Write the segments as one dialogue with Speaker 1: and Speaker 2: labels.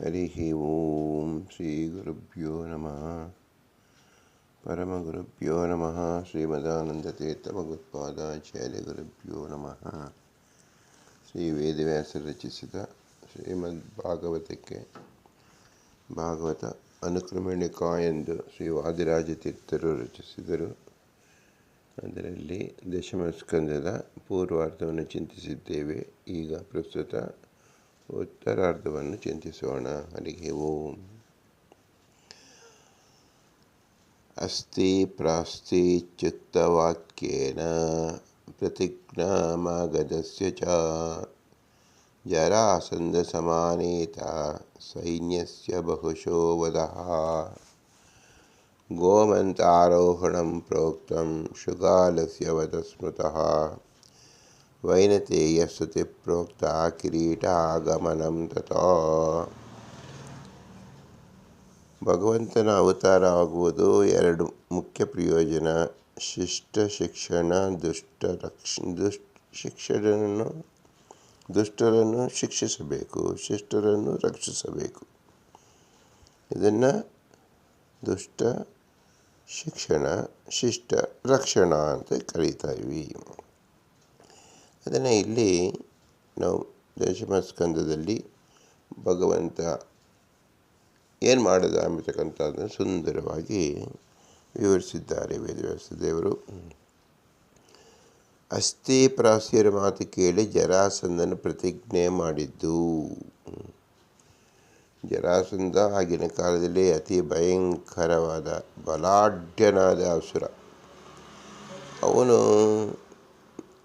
Speaker 1: ಹರಿ ಓಂ ಶ್ರೀ ಗುರುಭ್ಯೋ ನಮಃ ಪರಮಗುರುಭ್ಯೋ ನಮಃ ಶ್ರೀಮದಾನಂದತೀರ್ಥಭಗವತ್ಪಾದಾಚಾರ್ಯ ಗುರುಭ್ಯೋ ನಮಃ. ಶ್ರೀ ವೇದವ್ಯಾಸರು ರಚಿಸಿದ ಶ್ರೀಮದ್ ಭಾಗವತಕ್ಕೆ ಭಾಗವತ ಅನುಕ್ರಮಣಿಕಾ ಎಂದು ಶ್ರೀ ವಾದಿರಾಜ ತೀರ್ಥರು ರಚಿಸಿದರು. ಅದರಲ್ಲಿ ದಶಮಸ್ಕಂದದ ಪೂರ್ವಾರ್ಧವನ್ನು ಚಿಂತಿಸಿದ್ದೇವೆ. ಈಗ ಪ್ರಸ್ತುತ ಉತ್ತರಾರ್ಧವನ್ನು ಚಿಂತಿಸೋಣ. ಹರಿ ಓಂ. ಅಸ್ತಿ ಪ್ರಾಸ್ತಿಚ್ಯುಕ್ತವಾಕ್ಯೇನ ಪ್ರತಿಜ್ಞಾಮಾಗಧಸ್ಯ ಚ ಜರಾಸಂಧಸಮಾನೇತ ಸೈನ್ಯಸ್ಯ ಬಹುಶೋ ವದಃ ಗೋಮಂತಾರೋಹಣಂ ಪ್ರೋಕ್ತಂ ಶುಗಾಲಸ್ಯ ವಧ ಸ್ಮೃತಃ ವೈನತೇಯಸ್ತುತಿ ಪ್ರೋಕ್ತ ಕಿರೀಟಾಗಮನಂ ತಥಾ. ಭಗವಂತನ ಅವತಾರ ಆಗುವುದು ಎರಡು ಮುಖ್ಯ ಪ್ರಯೋಜನ: ಶಿಷ್ಟ ಶಿಕ್ಷಣ, ದುಷ್ಟರನ್ನು ಶಿಕ್ಷಿಸಬೇಕು, ಶಿಷ್ಟರನ್ನು ರಕ್ಷಿಸಬೇಕು. ಇದನ್ನು ದುಷ್ಟ ಶಿಕ್ಷಣ, ಶಿಷ್ಟ ರಕ್ಷಣಾ ಅಂತ ಕರೀತಾಯಿವಿ. ಅದನ್ನು ಇಲ್ಲಿ ನಾವು ದಶಮಸ್ಕಂದದಲ್ಲಿ ಭಗವಂತ ಏನು ಮಾಡಿದ ಅಂಬತಕ್ಕಂಥದ್ದನ್ನು ಸುಂದರವಾಗಿ ವಿವರಿಸಿದ್ದಾರೆ ವೇದವ್ಯಾಸ ದೇವರು. ಅಸ್ಥಿ ಪ್ರಾಸ್ಯರ ಮಾತು ಕೇಳಿ ಜರಾಸಂಧನ ಪ್ರತಿಜ್ಞೆ ಮಾಡಿದ್ದು. ಜರಾಸಂಧ ಆಗಿನ ಕಾಲದಲ್ಲಿ ಅತಿ ಭಯಂಕರವಾದ ಬಲಾಢ್ಯನಾದ ಅಸುರ. ಅವನು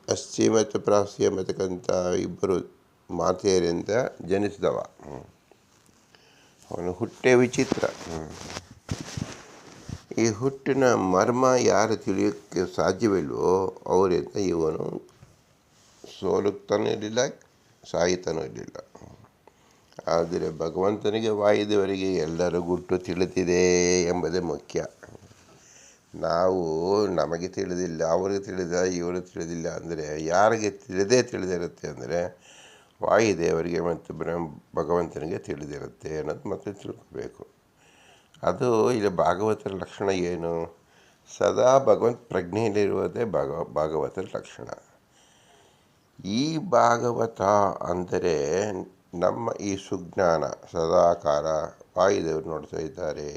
Speaker 1: ಅಸ್ಥಿ ಮತ್ತು ಪ್ರಾಸ್ಯ ಎಂಬತಕ್ಕಂಥ ಇಬ್ಬರು ಮಾತೆಯರಿಂದ ಜನಿಸಿದವ. ಅವನು ಹುಟ್ಟೆ ವಿಚಿತ್ರ. ಈ ಹುಟ್ಟಿನ ಮರ್ಮ ಯಾರು ತಿಳಿಯೋಕ್ಕೆ ಸಾಧ್ಯವಿಲ್ವೋ ಅವರಿಂದ ಇವನು ಸೋಲುತ್ತಾನೂ ಇರಲಿಲ್ಲ, ಸಾಯಿತಾನೂ ಇರಲಿಲ್ಲ. ಆದರೆ ಭಗವಂತನಿಗೆ ವಾಯುದೇವರಿಗೆ ಎಲ್ಲರ ಗುಟ್ಟು ತಿಳಿದಿದೆ ಎಂಬುದೇ ಮುಖ್ಯ. ನಾವು ನಮಗೆ ತಿಳಿದಿಲ್ಲ, ಅವ್ರಿಗೆ ತಿಳಿದ, ಇವರು ತಿಳಿದಿಲ್ಲ ಅಂದರೆ ಯಾರಿಗೆ ತಿಳಿದಿರುತ್ತೆ ಅಂದರೆ ವಾಯುದೇವರಿಗೆ ಮತ್ತು ಭಗವಂತನಿಗೆ ತಿಳಿದಿರುತ್ತೆ ಅನ್ನೋದು ಮತ್ತೆ ತಿಳ್ಕೋಬೇಕು. ಅದು ಇಲ್ಲಿ ಭಾಗವತರ ಲಕ್ಷಣ ಏನು? ಸದಾ ಭಗವಂತ ಪ್ರಜ್ಞೆಯಲ್ಲಿರುವುದೇ ಭಾಗವತರ ಲಕ್ಷಣ. ಈ ಭಾಗವತ ಅಂದರೆ ನಮ್ಮ ಈ ಸುಜ್ಞಾನ ಸದಾಕಾಲ ವಾಯುದೇವರು ನೋಡ್ತಾ ಇದ್ದಾರೆ,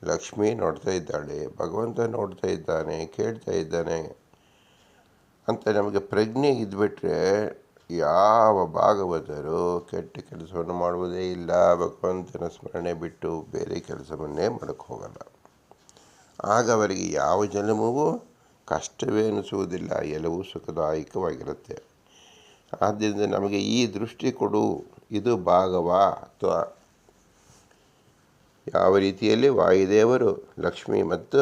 Speaker 1: ಲಕ್ಷ್ಮಿ ನೋಡ್ತಾ ಇದ್ದಾಳೆ, ಭಗವಂತ ನೋಡ್ತಾ ಇದ್ದಾನೆ, ಕೇಳ್ತಾ ಇದ್ದಾನೆ ಅಂತ ನಮಗೆ ಪ್ರಜ್ಞೆ ಇದ್ಬಿಟ್ರೆ ಯಾವ ಭಾಗವತರು ಕೆಟ್ಟ ಕೆಲಸವನ್ನು ಮಾಡುವುದೇ ಇಲ್ಲ. ಭಗವಂತನ ಸ್ಮರಣೆ ಬಿಟ್ಟು ಬೇರೆ ಕೆಲಸವನ್ನೇ ಮಾಡೋಕ್ಕೆ ಹೋಗಲ್ಲ. ಆಗ ಅವರಿಗೆ ಯಾವ ಜನ್ಮವೂ ಕಷ್ಟವೇ ಅನಿಸುವುದಿಲ್ಲ, ಎಲ್ಲವೂ ಸುಖದಾಯಕವಾಗಿರುತ್ತೆ. ಆದ್ದರಿಂದ ನಮಗೆ ಈ ದೃಷ್ಟಿ ಕೊಡು. ಇದು ಭಾಗವ ಅಥವಾ ಯಾವ ರೀತಿಯಲ್ಲಿ ವಾಯುದೇವರು, ಲಕ್ಷ್ಮಿ ಮತ್ತು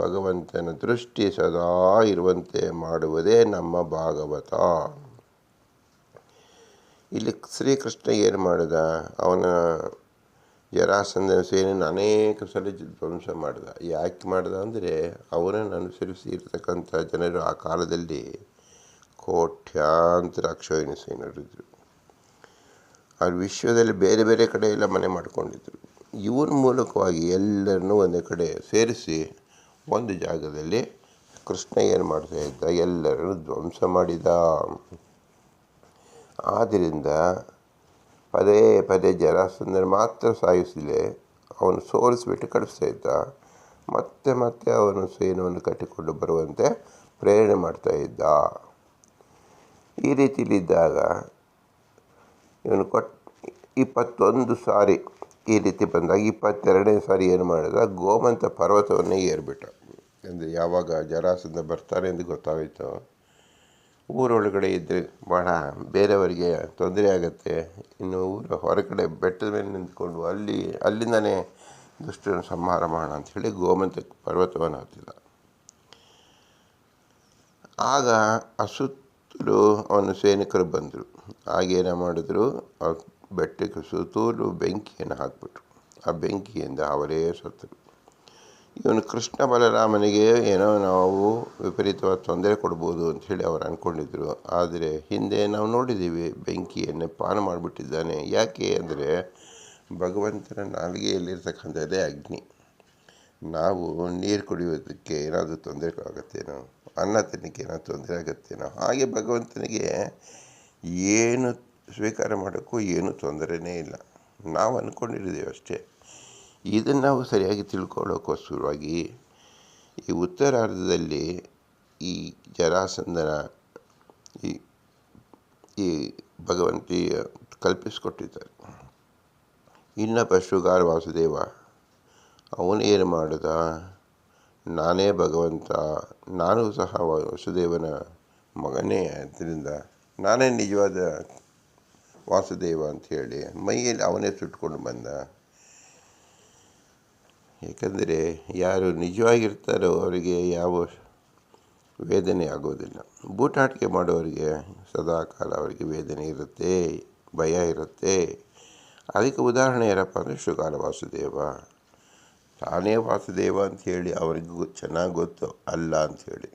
Speaker 1: ಭಗವಂತನ ದೃಷ್ಟಿ ಸದಾ ಇರುವಂತೆ ಮಾಡುವುದೇ ನಮ್ಮ ಭಾಗವತ. ಇಲ್ಲಿ ಶ್ರೀಕೃಷ್ಣ ಏನು ಮಾಡಿದ? ಅವನ ಜರಾಸಂಧನ ಸೇನೆಯನ್ನು ಅನೇಕ ಸಲ ಧ್ವಂಸ ಮಾಡಿದ. ಯಾಕೆ ಮಾಡಿದ ಅಂದರೆ ಅವನನ್ನು ಅನುಸರಿಸಿ ಇರತಕ್ಕಂಥ ಜನರು ಆ ಕಾಲದಲ್ಲಿ ಕೋಟ್ಯಾಂತರ ಅಕ್ಷೋಹಿಣಿ ಸೈನ್ಯರಿದ್ದರು. ಅವ್ರು ವಿಶ್ವದಲ್ಲಿ ಬೇರೆ ಬೇರೆ ಕಡೆ ಎಲ್ಲ ಮನೆ ಮಾಡಿಕೊಂಡಿದ್ರು. ಇವನ ಮೂಲಕವಾಗಿ ಎಲ್ಲರನ್ನೂ ಒಂದೇ ಕಡೆ ಸೇರಿಸಿ ಒಂದು ಜಾಗದಲ್ಲಿ ಕೃಷ್ಣ ಏನು ಮಾಡ್ತಾ ಇದ್ದ? ಎಲ್ಲರನ್ನು ಧ್ವಂಸ ಮಾಡಿದ. ಆದ್ದರಿಂದ ಪದೇ ಪದೇ ಜರಾಸಂಧನ ಮಾತ್ರ ಸಾಯಿಸಲೇ ಅವನು ಸೋಲಿಸಿಬಿಟ್ಟು ಕಳಿಸ್ತಾ ಇದ್ದ. ಮತ್ತೆ ಮತ್ತೆ ಅವನು ಸೇನವನ್ನು ಕಟ್ಟಿಕೊಂಡು ಬರುವಂತೆ ಪ್ರೇರಣೆ ಮಾಡ್ತಾ ಇದ್ದ. ಈ ರೀತಿಯಲ್ಲಿದ್ದಾಗ ಇವನು 21 ಸಾರಿ ಈ ರೀತಿ ಬಂದಾಗ 22ನೇ ಸಾರಿ ಏನು ಮಾಡಿದ? ಗೋಮಂತ ಪರ್ವತವನ್ನೇ ಏರ್ಬಿಟ್ಟ. ಅಂದರೆ ಯಾವಾಗ ಜರಾಸಂಧ ಬರ್ತಾರೆ ಎಂದು ಗೊತ್ತಾಯಿತು, ಊರೊಳಗಡೆ ಇದ್ದರೆ ಭಾಳ ಬೇರೆಯವರಿಗೆ ತೊಂದರೆ ಆಗುತ್ತೆ, ಇನ್ನು ಊರ ಹೊರಗಡೆ ಬೆಟ್ಟದ ಮೇಲೆ ನಿಂತ್ಕೊಂಡು ಅಲ್ಲಿಂದನೇ ದುಷ್ಟರನ್ನು ಸಂಹಾರ ಮಾಡೋಣ ಅಂಥೇಳಿ ಗೋಮಂತ ಪರ್ವತವನ್ನು ಹತ್ತಿದ. ಆಗ ಸುತ್ತಲೂ ಅವನ ಸೈನಿಕರು ಬಂದರು. ಆಗೇನ ಮಾಡಿದ್ರು? ಆ ಬೆಟ್ಟಕ್ಕೆ ಸುತ್ತಲೂ ಬೆಂಕಿಯನ್ನು ಹಾಕಿಬಿಟ್ರು. ಆ ಬೆಂಕಿಯಿಂದ ಅವರೇ ಸತ್ತರು. ಇವನು ಕೃಷ್ಣ ಬಲರಾಮನಿಗೆ ಏನೋ ನಾವು ವಿಪರೀತವಾದ ತೊಂದರೆ ಕೊಡ್ಬೋದು ಅಂಥೇಳಿ ಅವರು ಅಂದ್ಕೊಂಡಿದ್ರು. ಆದರೆ ಹಿಂದೆ ನಾವು ನೋಡಿದ್ದೀವಿ, ಬೆಂಕಿಯನ್ನೇ ಪಾನ ಮಾಡಿಬಿಟ್ಟಿದ್ದಾನೆ. ಯಾಕೆ ಅಂದರೆ ಭಗವಂತನ ನಾಲಿಗೆಯಲ್ಲಿರ್ತಕ್ಕಂಥದ್ದೇ ಅಗ್ನಿ. ನಾವು ನೀರು ಕುಡಿಯೋದಕ್ಕೆ ಏನಾದರೂ ತೊಂದರೆ ಆಗುತ್ತೇನೋ, ಅನ್ನ ತಿನ್ನೋಕ್ಕೆ ಏನಾದರೂ ತೊಂದರೆ ಆಗುತ್ತೇನೋ, ಹಾಗೆ ಭಗವಂತನಿಗೆ ಏನು ಸ್ವೀಕಾರ ಮಾಡೋಕ್ಕೂ ಏನೂ ತೊಂದರೆಯೇ ಇಲ್ಲ. ನಾವು ಅಂದ್ಕೊಂಡಿದ್ದೀವಿ ಅಷ್ಟೇ. ಇದನ್ನು ನಾವು ಸರಿಯಾಗಿ ತಿಳ್ಕೊಳ್ಳೋಕ್ಕೋಸ್ಕರವಾಗಿ ಈ ಉತ್ತರಾರ್ಧದಲ್ಲಿ ಈ ಜರಾಸಂಧನ ಈ ಈ ಭಗವಂತಿಯ ಕಲ್ಪಿಸಿಕೊಟ್ಟಿದ್ದಾರೆ. ಇನ್ನೊಬ್ಬ ಶೃಗಾಲ ವಾಸುದೇವ ಅವನು ಏನು ಮಾಡಿದ, ನಾನೇ ಭಗವಂತ, ನಾನು ಸಹ ವಸುದೇವನ ಮಗನೇ, ಆದ್ದರಿಂದ ನಾನೇ ನಿಜವಾದ ವಾಸುದೇವ ಅಂಥೇಳಿ ಮೈಯಲ್ಲಿ ಅವನೇ ಸುಟ್ಕೊಂಡು ಬಂದ. ಏಕೆಂದರೆ ಯಾರು ನಿಜವಾಗಿರ್ತಾರೋ ಅವರಿಗೆ ಯಾವ ವೇದನೆ ಆಗೋದಿಲ್ಲ. ಬೂಟಾಟಿಕೆ ಮಾಡೋರಿಗೆ ಸದಾಕಾಲ ಅವರಿಗೆ ವೇದನೆ ಇರುತ್ತೆ, ಭಯ ಇರುತ್ತೆ. ಅದಕ್ಕೆ ಉದಾಹರಣೆ ಏನಪ್ಪ ಅಂದರೆ ಶೃಗಾಲ ವಾಸುದೇವ. ತಾನೇ ವಾಸುದೇವ ಅಂಥೇಳಿ ಅವರಿಗೂ ಚೆನ್ನಾಗಿ ಗೊತ್ತು ಅಲ್ಲ ಅಂಥೇಳಿ.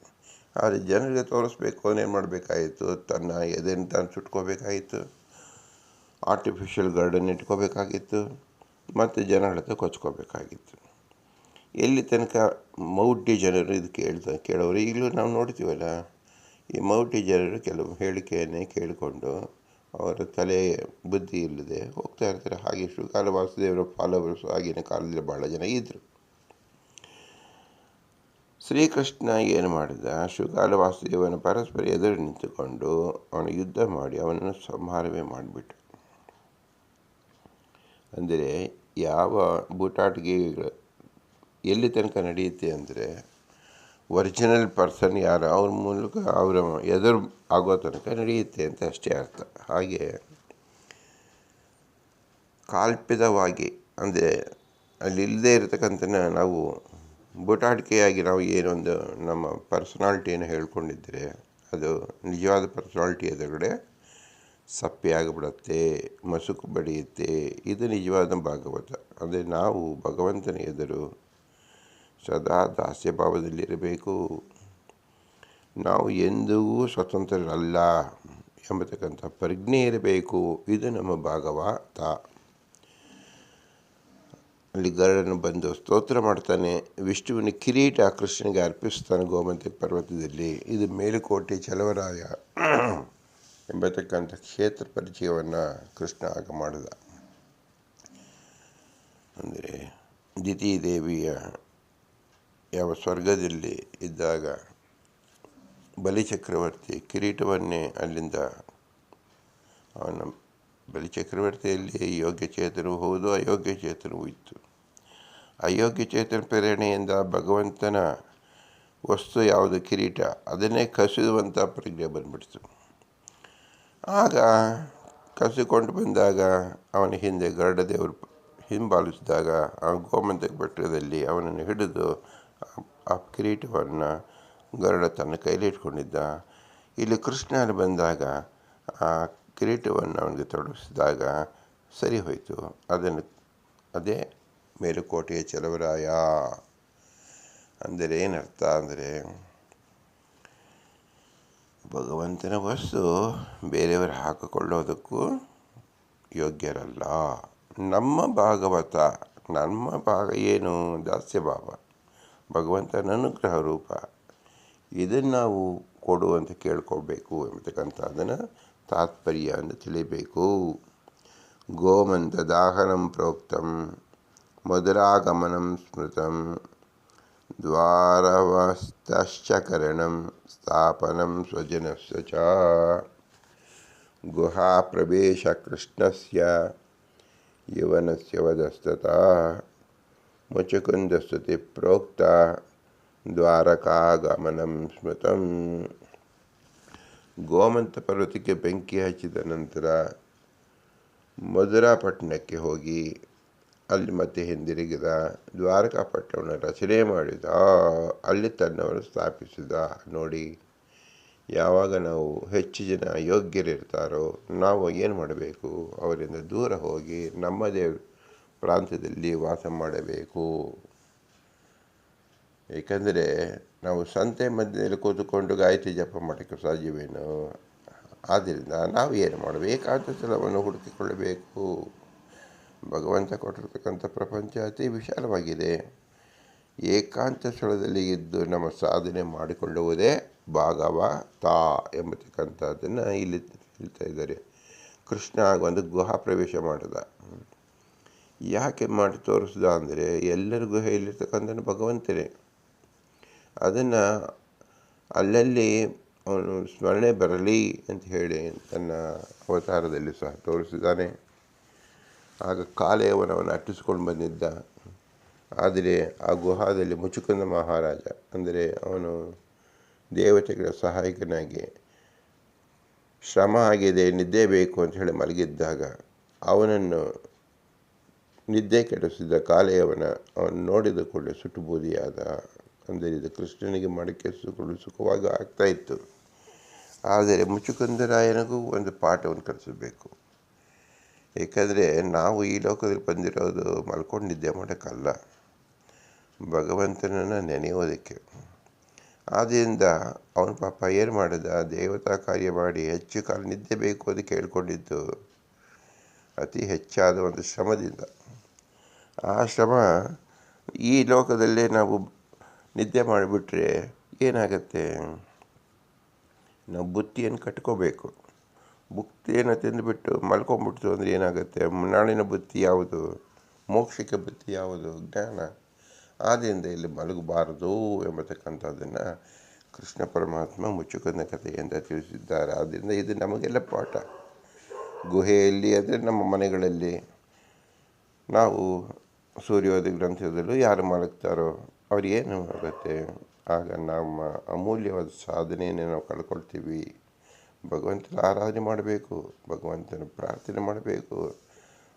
Speaker 1: ಆದರೆ ಜನರಿಗೆ ತೋರಿಸ್ಬೇಕು ಅವನೇನು ಮಾಡಬೇಕಾಯಿತು, ತನ್ನ ಎದೆಯನ್ನು ತಾನು ಸುಟ್ಕೋಬೇಕಾಗಿತ್ತು, ಆರ್ಟಿಫಿಷಿಯಲ್ ಗಾರ್ಡನ್ ಇಟ್ಕೋಬೇಕಾಗಿತ್ತು, ಮತ್ತು ಜನಗಳ ಹತ್ರ ಕೊಚ್ಕೋಬೇಕಾಗಿತ್ತು. ಎಲ್ಲಿ ತನಕ ಮೌಢ್ಯ ಜನರು ಇದು ಕೇಳೋರು ಈಗಲೂ ನಾವು ನೋಡ್ತೀವಲ್ಲ. ಈ ಮೌಢ್ಯ ಜನರು ಕೆಲವು ಹೇಳಿಕೆಯನ್ನೇ ಕೇಳಿಕೊಂಡು ಅವರ ತಲೆ ಬುದ್ಧಿ ಇಲ್ಲದೆ ಹೋಗ್ತಾ ಇರ್ತಾರೆ. ಹಾಗೆ ಶೃಗಾಲ ವಾಸುದೇವರ ಫಾಲೋವರ್ಸ್ ಆಗಿನ ಕಾಲದಲ್ಲಿ ಭಾಳ ಜನ ಇದ್ದರು. ಶ್ರೀಕೃಷ್ಣ ಏನು ಮಾಡಿದ, ಶೃಗಾಲ ವಾಸುದೇವನ ಪರಸ್ಪರ ಎದುರು ನಿಂತುಕೊಂಡು ಅವನ ಯುದ್ಧ ಮಾಡಿ ಅವನನ್ನು ಸಂಹಾರವೇ ಮಾಡಿಬಿಟ್ಟು. ಅಂದರೆ ಯಾವ ಬೂಟಾಟಿಕೆಗಳು ಎಲ್ಲಿ ತನಕ ನಡೆಯುತ್ತೆ ಅಂದರೆ ಒರಿಜಿನಲ್ ಪರ್ಸನ್ ಯಾರು ಅವ್ರ ಮೂಲಕ ಅವರ ಎದುರು ಆಗೋ ತನಕ ನಡೆಯುತ್ತೆ ಅಂತ ಅಷ್ಟೇ ಅರ್ಥ. ಹಾಗೆ ಕಾಲ್ಪಿತವಾಗಿ ಅಂದರೆ ಅಲ್ಲಿ ಇಲ್ಲದೇ ಇರತಕ್ಕಂಥ ನಾವು ಬೂಟಾಟಿಕೆಯಾಗಿ ನಾವು ಏನೊಂದು ನಮ್ಮ ಪರ್ಸನಾಲಿಟಿಯನ್ನು ಹೇಳ್ಕೊಂಡಿದ್ದರೆ ಅದು ನಿಜವಾದ ಪರ್ಸನಾಲಿಟಿ ಎದುರುಗಡೆ ಸಪ್ಪೆ ಆಗಿಬಿಡುತ್ತೆ, ಮಸುಕು ಬಡಿಯುತ್ತೆ. ಇದು ನಿಜವಾದ ಭಾಗವತ. ಅಂದರೆ ನಾವು ಭಗವಂತನ ಎದುರು ಸದಾ ದಾಸ್ಯಭಾವದಲ್ಲಿರಬೇಕು. ನಾವು ಎಂದೂ ಸ್ವತಂತ್ರರಲ್ಲ ಎಂಬತಕ್ಕಂಥ ಪ್ರಜ್ಞೆ ಇರಬೇಕು. ಇದು ನಮ್ಮ ಭಾಗವತ. ಅಲ್ಲಿ ಗರುಡನು ಬಂದು ಸ್ತೋತ್ರ ಮಾಡ್ತಾನೆ. ವಿಷ್ಣುವಿನ ಕಿರೀಟ ಕೃಷ್ಣನಿಗೆ ಅರ್ಪಿಸ್ತಾನೆ ಗೋಮಂತಕ ಪರ್ವತದಲ್ಲಿ. ಇದು ಮೇಲುಕೋಟೆ ಚಲವರಾಯ ಎಂಬತಕ್ಕಂಥ ಕ್ಷೇತ್ರ ಪರಿಚಯವನ್ನು ಕೃಷ್ಣ ಆಗ ಮಾಡಿದ. ಅಂದರೆ ದಿತಿ ದೇವಿಯ ಯಾವ ಸ್ವರ್ಗದಲ್ಲಿ ಇದ್ದಾಗ ಬಲಿಚಕ್ರವರ್ತಿ ಕಿರೀಟವನ್ನೇ ಅಲ್ಲಿಂದ ಅವನ ಬಲಿಚಕ್ರವರ್ತಿಯಲ್ಲಿ ಯೋಗ್ಯ ಚೇತನವೂ ಹೌದು, ಅಯೋಗ್ಯ ಚೇತನವೂ ಇತ್ತು. ಅಯೋಗ್ಯ ಚೇತನ ಪ್ರೇರಣೆಯಿಂದ ಭಗವಂತನ ವಸ್ತು ಯಾವುದು ಕಿರೀಟ ಅದನ್ನೇ ಕಸಿಯುವಂಥ ಪ್ರಜ್ಞೆ ಬಂದ್ಬಿಡ್ತು. ಆಗ ಕಸಿಕೊಂಡು ಬಂದಾಗ ಅವನ ಹಿಂದೆ ಗರುಡ ದೇವರು ಹಿಂಬಾಲಿಸಿದಾಗ ಆ ಗೋಮಂತಕ ಬೆಟ್ಟದಲ್ಲಿ ಅವನನ್ನು ಹಿಡಿದು ಆ ಕಿರೀಟವನ್ನು ಗರುಡ ತನ್ನ ಕೈಲಿ ಇಟ್ಕೊಂಡಿದ್ದ. ಇಲ್ಲಿ ಕೃಷ್ಣನು ಬಂದಾಗ ಆ ಕಿರೀಟವನ್ನು ಅವನಿಗೆ ತೊಡಗಿಸಿದಾಗ ಸರಿ ಹೋಯಿತು. ಅದೇ ಮೇಲುಕೋಟೆಯ ಚಲವರಾಯ. ಅಂದರೆ ಏನರ್ಥ ಅಂದರೆ ಭಗವಂತನ ವಸ್ತು ಬೇರೆಯವರು ಹಾಕಿಕೊಳ್ಳೋದಕ್ಕೂ ಯೋಗ್ಯರಲ್ಲ. ನಮ್ಮ ಭಾಗವತ, ನಮ್ಮ ಭಾಗ ಏನು, ದಾಸ್ಯಭಾವ, ಭಗವಂತನ ಅನುಗ್ರಹ ರೂಪ. ಇದನ್ನು ನಾವು ಕೊಡು ಅಂತ ಕೇಳ್ಕೊಳ್ಬೇಕು ಎಂಬತಕ್ಕಂಥ ಅದನ್ನು ತಾತ್ಪರ್ಯ ಅಂತ ತಿಳಿಬೇಕು. ಗೋಮಂತ ದಾಹನಂ ಪ್ರೋಕ್ತಂ ಮಧುರಾಗಮನಂ ಸ್ಮೃತಂ ದ್ವಾರವಸ್ತಶ್ಚಕರಣಂ ಸ್ಥಾಪನಂ ಸ್ವಜನಸ್ಯ ಚ ಗುಹಾ ಪ್ರವೇಶ ಕೃಷ್ಣಸ್ಯ ಯವನಸ್ಯ ವಧಸ್ತತಃ ಮುಚುಕುಂದಸ್ತುತಿ ಪ್ರೋಕ್ತ ದ್ವಾರಕಾಗಮನಂ ಸ್ಮೃತಂ. ಗೋಮಂತ ಪರ್ವತಕ್ಕೆ ಬೆಂಕಿ ಹಚ್ಚಿದ ನಂತರ ಮಧುರಾಪಟ್ಟಣಕ್ಕೆ ಹೋಗಿ ಅಲ್ಲಿ ಮತ್ತೆ ಹಿಂದಿರುಗಿದ. ದ್ವಾರಕಾಪಟ್ಟಣವನ್ನು ರಚನೆ ಮಾಡಿದ, ಅಲ್ಲಿ ತನ್ನವರು ಸ್ಥಾಪಿಸಿದ. ನೋಡಿ, ಯಾವಾಗ ನಾವು ಹೆಚ್ಚು ಜನ ಯೋಗ್ಯರಿರ್ತಾರೋ ನಾವು ಏನು ಮಾಡಬೇಕು, ಅವರಿಂದ ದೂರ ಹೋಗಿ ನಮ್ಮದೇ ಪ್ರಾಂತ್ಯದಲ್ಲಿ ವಾಸ ಮಾಡಬೇಕು. ಏಕೆಂದರೆ ನಾವು ಸಂತೆ ಮಧ್ಯದಲ್ಲಿ ಕೂತುಕೊಂಡು ಗಾಯತ್ರಿ ಜಪ ಮಾಡೋಕ್ಕೆ ಸಾಧ್ಯವೇನು? ಆದ್ದರಿಂದ ನಾವು ಏನು ಮಾಡಬೇಕು, ಏಕಾಂತ ಸ್ಥಳವನ್ನು ಹುಡುಕಿಕೊಳ್ಳಬೇಕು. ಭಗವಂತ ಕೊಟ್ಟಿರ್ತಕ್ಕಂಥ ಪ್ರಪಂಚ ಅತಿ ವಿಶಾಲವಾಗಿದೆ. ಏಕಾಂತ ಸ್ಥಳದಲ್ಲಿ ಇದ್ದು ನಮ್ಮ ಸಾಧನೆ ಮಾಡಿಕೊಳ್ಳುವುದೇ ಭಾಗವತ ಎಂಬತಕ್ಕಂಥದ್ದನ್ನು ಇಲ್ಲಿ ಹೇಳ್ತಾ ಇದ್ದಾರೆ. ಕೃಷ್ಣ ಒಂದು ಗುಹಾ ಪ್ರವೇಶ ಮಾಡಿದ. ಯಾಕೆ ಮಾಡಿ ತೋರಿಸ್ದ ಅಂದರೆ ಎಲ್ಲರ ಗುಹೆಯಲ್ಲಿರ್ತಕ್ಕಂಥ ಭಗವಂತನೇ. ಅದನ್ನು ಅಲ್ಲಲ್ಲಿ ಅವನು ಸ್ಮರಣೆ ಬರಲಿ ಅಂತ ಹೇಳಿ ತನ್ನ ಅವತಾರದಲ್ಲಿ ಸಹ ತೋರಿಸಿದ್ದಾನೆ. ಆಗ ಕಾಲೇಯವನವನು ಅಟ್ಟಿಸ್ಕೊಂಡು ಬಂದಿದ್ದ. ಆದರೆ ಆ ಗುಹಾದಲ್ಲಿ ಮುಚುಕುಂದ ಮಹಾರಾಜ ಅಂದರೆ ಅವನು ದೇವತೆಗಳ ಸಹಾಯಕನಾಗಿ ಶ್ರಮ ಆಗಿದೆ, ನಿದ್ದೆ ಬೇಕು ಅಂತ ಹೇಳಿ ಮಲಗಿದ್ದಾಗ ಅವನನ್ನು ನಿದ್ದೆ ಕೆಡಿಸಿದ ಕಾಲೇಯವನ ಅವನು ನೋಡಿದ ಕೂಡಲೇ ಸುಟ್ಟು ಬೂದಿಯಾದ. ಅಂದರೆ ಇದು ಕೃಷ್ಣನಿಗೆ ಮಡಕೆ ಸುಖವಾಗಿ ಆಗ್ತಾಯಿತ್ತು. ಆದರೆ ಮುಚುಕುಂದರಾಯನಿಗೂ ಒಂದು ಪಾಠವನ್ನು ಕಲಿಸಬೇಕು. ಏಕೆಂದರೆ ನಾವು ಈ ಲೋಕದಲ್ಲಿ ಬಂದಿರೋದು ಮಲ್ಕೊಂಡು ನಿದ್ದೆ ಮಾಡೋಕ್ಕಲ್ಲ, ಭಗವಂತನನ್ನು ನೆನೆಯೋದಕ್ಕೆ. ಆದ್ದರಿಂದ ಅವನ ಪಾಪ ಏನು ಮಾಡಿದ, ದೇವತಾ ಕಾರ್ಯ ಮಾಡಿ ಹೆಚ್ಚು ಕಾಲ ನಿದ್ದೆ ಬೇಕು ಅಂತ ಕೇಳ್ಕೊಂಡಿದ್ದು ಅತಿ ಹೆಚ್ಚಾದ ಒಂದು ಶ್ರಮದಿಂದ. ಆ ಶ್ರಮ ಈ ಲೋಕದಲ್ಲೇ ನಾವು ನಿದ್ದೆ ಮಾಡಿಬಿಟ್ರೆ ಏನಾಗತ್ತೆ, ನಾವು ಬುತ್ತಿಯನ್ನು ಕಟ್ಕೋಬೇಕು. ಬುತ್ತಿಯನ್ನು ತಿಂದುಬಿಟ್ಟು ಮಲ್ಕೊಂಡ್ಬಿಡ್ತು ಅಂದರೆ ಏನಾಗುತ್ತೆ, ನಾಳಿನ ಬುತ್ತಿ ಯಾವುದು, ಮೋಕ್ಷಕ್ಕೆ ಬುತ್ತಿ ಯಾವುದು, ಜ್ಞಾನ. ಆದ್ದರಿಂದ ಇಲ್ಲಿ ಮಲಗಬಾರದು ಎಂಬತಕ್ಕಂಥದ್ದನ್ನು ಕೃಷ್ಣ ಪರಮಾತ್ಮ ಮುಚ್ಚುಕುಂದ ಕಥೆಯಿಂದ ತಿಳಿಸಿದ್ದಾರೆ. ಆದ್ದರಿಂದ ಇದು ನಮಗೆಲ್ಲ ಪಾಠ. ಗುಹೆಯಲ್ಲಿ ಅಂದರೆ ನಮ್ಮ ಮನೆಗಳಲ್ಲಿ ನಾವು ಸೂರ್ಯೋದಯ ಗ್ರಂಥದಲ್ಲೂ ಯಾರು ಮಲಗ್ತಾರೋ ಅವ್ರಿಗೇನು ಆಗುತ್ತೆ, ಆಗ ನಮ್ಮ ಅಮೂಲ್ಯವಾದ ಸಾಧನೆಯನ್ನು ನಾವು ಕಳ್ಕೊಳ್ತೀವಿ. ಭಗವಂತನ ಆರಾಧನೆ ಮಾಡಬೇಕು, ಭಗವಂತನ ಪ್ರಾರ್ಥನೆ ಮಾಡಬೇಕು,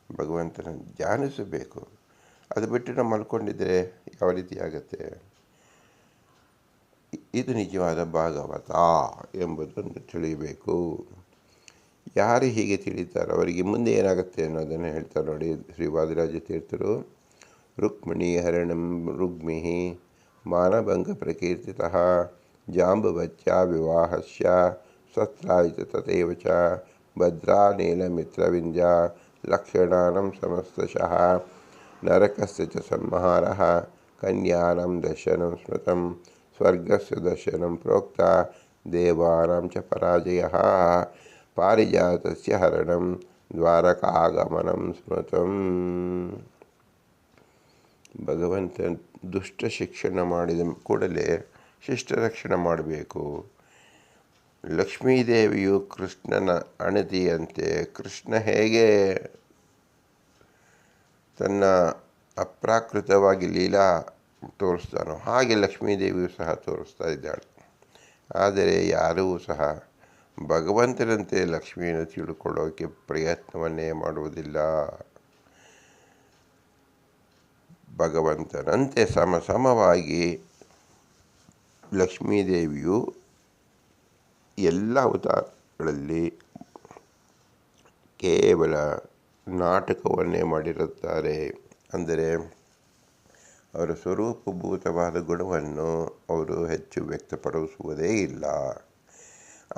Speaker 1: ಭಗವಂತನ ಧ್ಯಾನಿಸಬೇಕು. ಅದು ಬಿಟ್ಟು ನಾವು ಮಲ್ಕೊಂಡಿದ್ದರೆ ಯಾವ ರೀತಿ ಆಗುತ್ತೆ. ಇದು ನಿಜವಾದ ಭಾಗವತ ಎಂಬುದನ್ನು ತಿಳಿಯಬೇಕು. ಯಾರು ಹೀಗೆ ತಿಳಿತಾರೋ ಅವರಿಗೆ ಮುಂದೆ ಏನಾಗುತ್ತೆ ಅನ್ನೋದನ್ನು ಹೇಳ್ತಾರೆ ನೋಡಿ ಶ್ರೀ ವಾದಿರಾಜ ತೀರ್ಥರು. ರುಕ್ಮಿಣಿ ಹರಣಂ ರುಗ್ಮಿಹಿ ಮಾನಭಂಗ ಪ್ರಕೀರ್ತಿತಃ ಜಾಂಬವತ್ಯ ವಿವಾಹಸ್ಯ ಸತ್ರಾಯಿತ ತಥೈವ ಚ ಭದ್ರಾ ನೀಲಮಿತ್ರವಿಂಧ್ಯ ಲಕ್ಷಣಾನಂ ಸಮಸ್ತಶಃ ನರಕಸ್ಯ ಚ ಸಂಹಾರಃ ಕನ್ಯಾನಾಂ ದರ್ಶನಂ ಸ್ಮೃತಂ ಸ್ವರ್ಗಸ್ಯ ದರ್ಶನಂ ಪ್ರೋಕ್ತ ದೇವಾನಾಂ ಚ ಪರಾಜಯಃ ಪಾರಿಜಾತಸ್ಯ ಹರಣಂ ದ್ವಾರಕಾಗಮನಂ ಸ್ಮೃತಂ. ಭಗವಂತ ದುಷ್ಟ ಶಿಕ್ಷಣ ಮಾಡಿದ ಕೂಡಲೇ ಶಿಷ್ಟ ರಕ್ಷಣೆ ಮಾಡಬೇಕು. ಲಕ್ಷ್ಮೀದೇವಿಯು ಕೃಷ್ಣನ ಅಣತಿಯಂತೆ ಕೃಷ್ಣ ಹೇಗೆ ತನ್ನ ಅಪ್ರಾಕೃತವಾಗಿ ಲೀಲಾ ತೋರಿಸ್ತಾನೋ ಹಾಗೆ ಲಕ್ಷ್ಮೀದೇವಿಯು ಸಹ ತೋರಿಸ್ತಾ ಇದ್ದಾಳೆ. ಆದರೆ ಯಾರೂ ಸಹ ಭಗವಂತನಂತೆ ಲಕ್ಷ್ಮಿಯನ್ನು ತಿಳ್ಕೊಳ್ಳೋಕ್ಕೆ ಪ್ರಯತ್ನವನ್ನೇ ಮಾಡುವುದಿಲ್ಲ. ಭಗವಂತನಂತೆ ಸಮವಾಗಿ ಲಕ್ಷ್ಮೀದೇವಿಯು ಎಲ್ಲ ಅವತಾರಗಳಲ್ಲಿ ಕೇವಲ ನಾಟಕವನ್ನೇ ಮಾಡಿರುತ್ತಾರೆ. ಅಂದರೆ ಅವರ ಸ್ವರೂಪಭೂತವಾದ ಗುಣವನ್ನು ಅವರು ಹೆಚ್ಚು ವ್ಯಕ್ತಪಡಿಸುವುದೇ ಇಲ್ಲ.